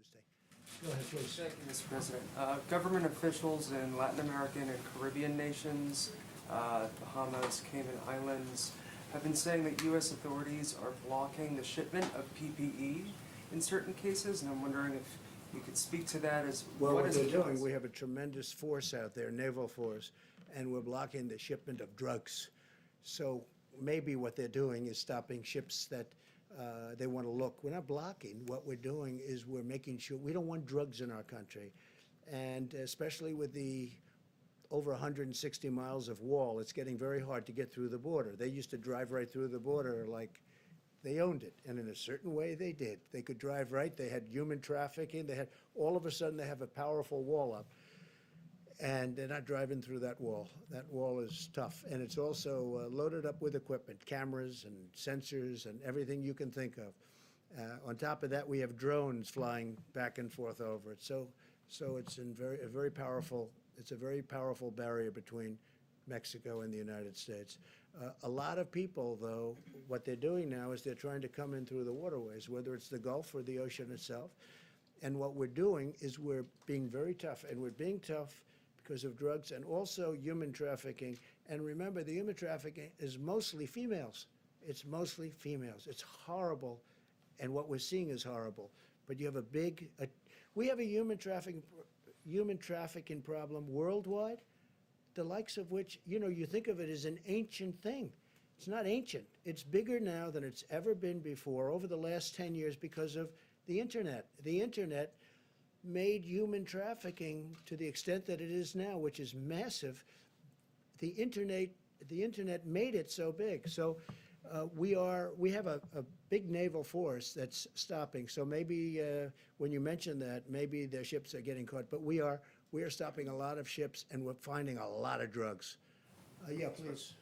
Tuesday. Go ahead, please. Thank you, Mr. President. Government officials in Latin American and Caribbean nations, Bahamas, Cayman Islands, have been saying that U.S. authorities are blocking the shipment of PPE in certain cases, and I'm wondering if you could speak to that as Well, what is they're the doing, cause? we have a tremendous force out there, naval force, and we're blocking the shipment of drugs. So maybe what they're doing is stopping ships that they want to look. We're not blocking. What we're doing is we're making sure we don't want drugs in our country. And especially with the over 160 miles of wall, it's getting very hard to get through the border. They used to drive right through the border like they owned it, and in a certain way they did. They could drive right. They had human trafficking. They had, all of a sudden they have a powerful wall up, and they're not driving through that wall. That wall is tough, and it's also loaded up with equipment, cameras and sensors and everything you can think of. On top of that, we have drones flying back and forth over it. So it's a very powerful barrier between Mexico and the United States. A lot of people, though, what they're doing now is they're trying to come in through the waterways, whether it's the Gulf or the ocean itself. And what we're doing is we're being very tough, and we're being tough because of drugs and also human trafficking. And remember, the human trafficking is mostly females. It's mostly females. It's horrible, and what we're seeing is horrible. But you have we have a human trafficking problem worldwide, the likes of which, you think of it as an ancient thing. It's not ancient. It's bigger now than it's ever been before over the last 10 years because of the Internet. The Internet made human trafficking to the extent that it is now, which is massive. The Internet made it so big. So we have a big naval force that's stopping. So maybe when you mention that, maybe their ships are getting caught. But we are stopping a lot of ships, and we're finding a lot of drugs. Yeah, please.